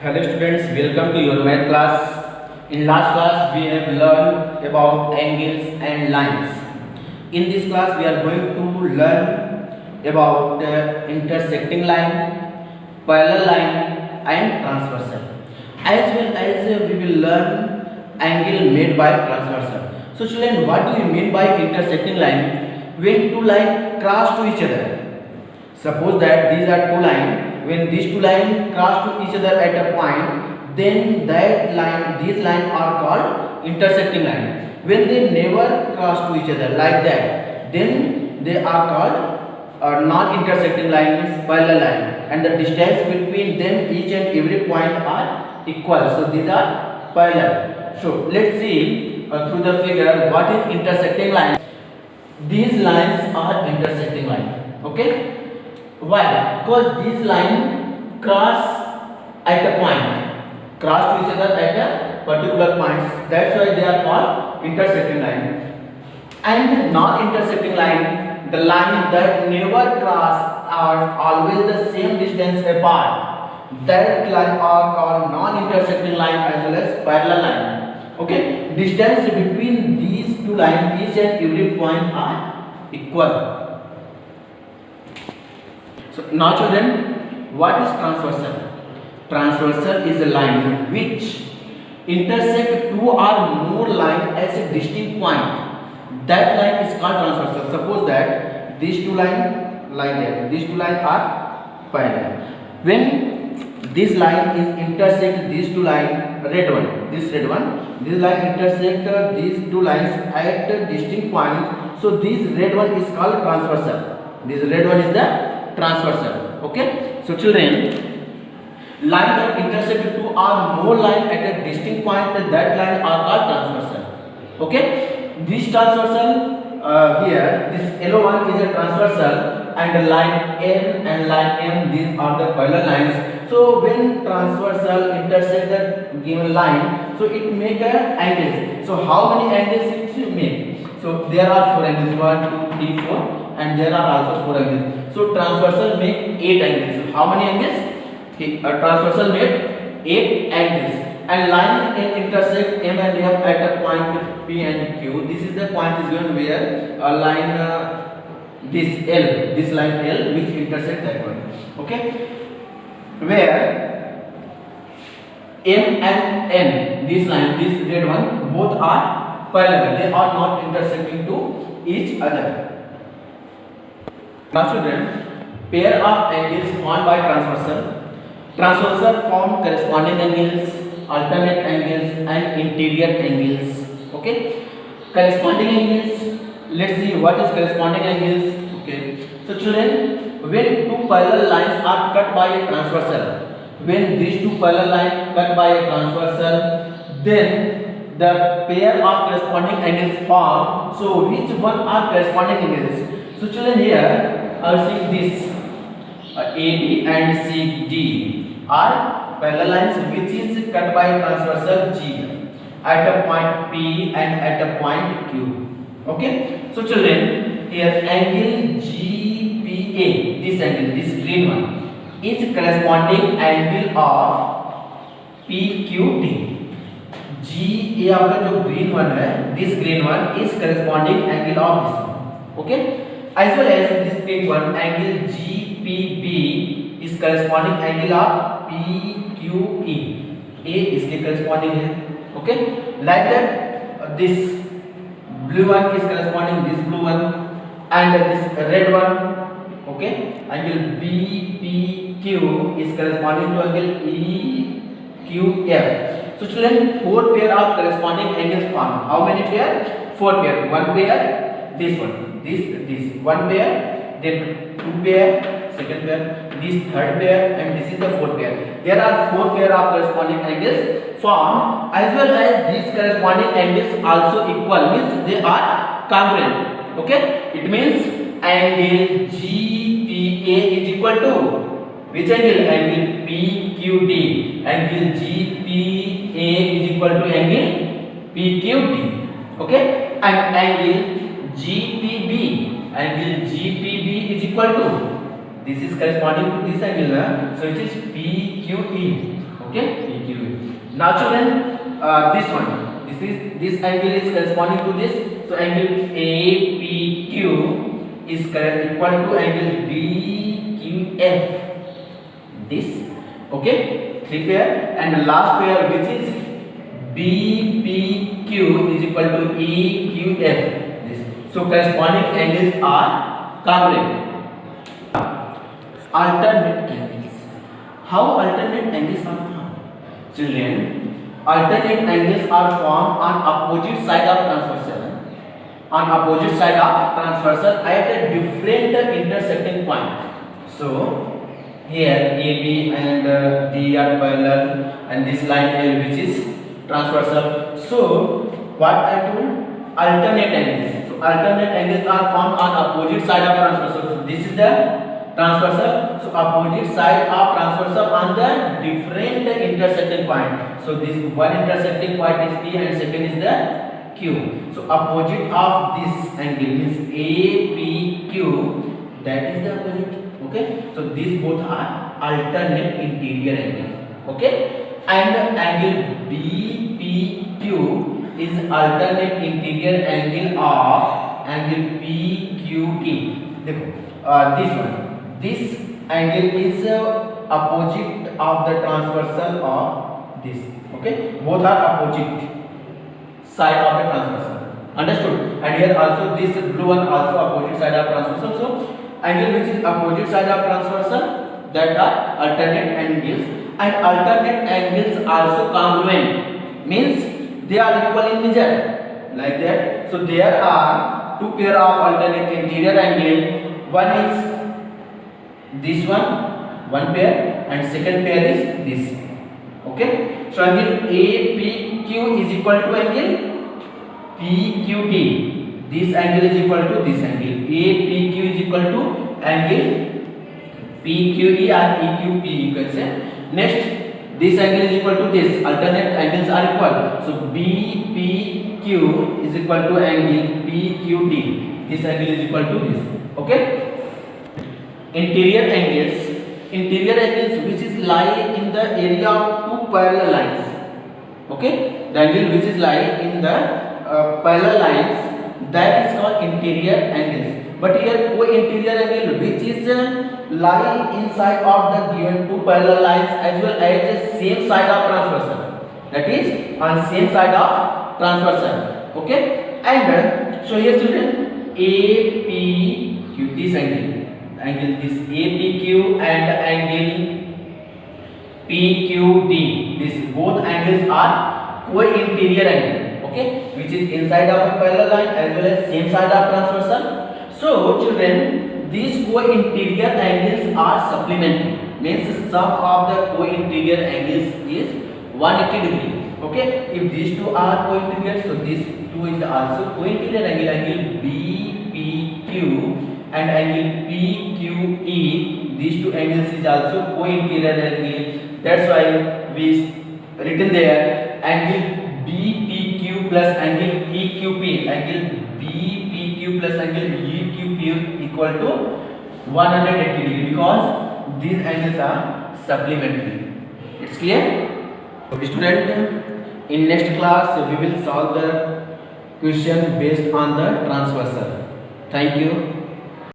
Hello students, welcome to your math class. In last class we have learned about angles and lines. In this class we are going to learn about intersecting line, parallel line and transversal. As well as we will learn angle made by transversal. So children, what do you mean by intersecting line? When two lines cross to each other. Suppose that these are two lines. When these two lines cross to each other at a point, then these lines are called intersecting line. When they never cross to each other like that, then they are called non-intersecting line, means parallel line, and the distance between them each and every point are equal. So these are parallel. So let's see through the figure what is intersecting line. These lines are intersecting line. Okay. Why? Because these lines cross at a point, cross to each other at a particular point. That's why they are called intersecting line. And non-intersecting line, the line that never cross are always the same distance apart. That line are called non-intersecting line as well as parallel line. Okay, distance between these two lines, each and every point are equal. So now children, what is transversal? Transversal is a line which intersect two or more lines as a distinct point. That line is called transversal. Suppose that these two lines like that, these two lines are parallel. When this line is intersect these two lines, red one, this line intersect these two lines at a distinct point. So this red one is called transversal. This red one is the transversal. Okay, so children, line that intersect two or more line at a distinct point, that line are called transversal. Okay, this transversal here, this yellow one is a transversal, and line N and line M, these are the parallel lines. So when transversal intersect the given line, so it make a angles. So how many angles it make? So there are four angles, 1, 2, 3, 4. And there are also four angles. So transversal make 8 angles. So how many angles? Transversal made 8 angles. And line can intersect M and M at a point P and Q. This is the point is given where a line this L, this line L, which intersect that point. Okay, where M and N, this line, this red one, both are parallel. They are not intersecting to each other. Now children, pair of angles formed by transversal. Transversal form corresponding angles, alternate angles and interior angles. Okay, corresponding angles. Let's see what is corresponding angles. Okay, so children, when two parallel lines are cut by a transversal, when these two parallel lines cut by a transversal, then the pair of corresponding angles form. So which one are corresponding angles? So children, here I am seeing this AB and CD are parallel lines which is cut by transversal G at a point P and at a point Q. Okay, so children, here angle GPA, this angle, this green one, is corresponding angle of PQD. GA आपका जो green one है, this green one is corresponding angle of this one. Okay, as well as this big one, angle GPB is corresponding angle of PQE. A इसके corresponding है. Okay, like that this blue one is corresponding this blue one, and this red one. Okay, angle BPQ is corresponding to angle EQF. So children, four pair of corresponding angles formed. How many pair? Four pair. One pair, this one, this one pair, then two pair, second pair, this third pair, and this is the fourth pair. There are four pair of corresponding angles formed, as well as these corresponding angles also equal, means they are congruent. Okay, it means angle GPA is equal to which angle? Angle PQD. Angle GPA is equal to angle PQD. Okay, and angle GPB. Angle GPB is equal to, this is corresponding to this angle, so it is PQE. Okay, PQE. Now children, this one, this angle is corresponding to this. So angle APQ is equal to angle DQF. This, okay, three pair, and the last pair which is BPQ is equal to EQF. This. So corresponding angles are congruent. Alternate angles. How alternate angles are formed? Children, alternate angles are formed on opposite side of transversal. On opposite side of transversal at a different intersecting point. So here AB and D are parallel, and this line L which is transversal. So what I told? Alternate angles. So alternate angles are formed on opposite side of transversal. So this is the transversal. So opposite side of transversal on the different intersecting point. So this one intersecting point is P and second is the Q. So opposite of this angle means APQ, that is the opposite. Okay, so these both are alternate interior angle. Okay, and angle BPQ is alternate interior angle of angle PQT. This one, this angle is opposite of the transversal of this. Okay, both are opposite side of the transversal. Understood? And here also this blue one also opposite side of transversal. So angle which is opposite side of transversal, that are alternate angles, and alternate angles also congruent, means they are equal in measure, like that. So there are two pair of alternate interior angle. One is this one pair, and second pair is this. Okay, so angle APQ is equal to angle PQT. This angle is equal to this angle. APQ is equal to angle PQE or EQP, you can say. Next, this angle is equal to this. Alternate angles are equal. So BPQ is equal to angle PQT. This angle is equal to this. Okay. Interior angles. Interior angles which is lie in the area of two parallel lines. Okay. The angle which is lie in the parallel lines, that is called interior angles. But here co-interior angle which is lie inside of the given two parallel lines as well as the same side of transversal, that is on same side of transversal. Okay, and so here children, APQ, this angle this APQ and angle PQD, this both angles are co-interior angle. Okay, which is inside of a parallel line as well as same side of transversal. So children, these co-interior angles are supplementary, means sum of the co-interior angles is 180 degree. Okay, if these two are co-interior, so this two is also co-interior angle, angle BPQ and angle PQE. These two angles is also co-interior angle. That's why we written there angle BPQ plus angle EQP. Angle BPQ plus angle EQP equal to 180 degree, because these angles are supplementary. It's clear? Student, in next class we will solve the question based on the transversal. Thank you.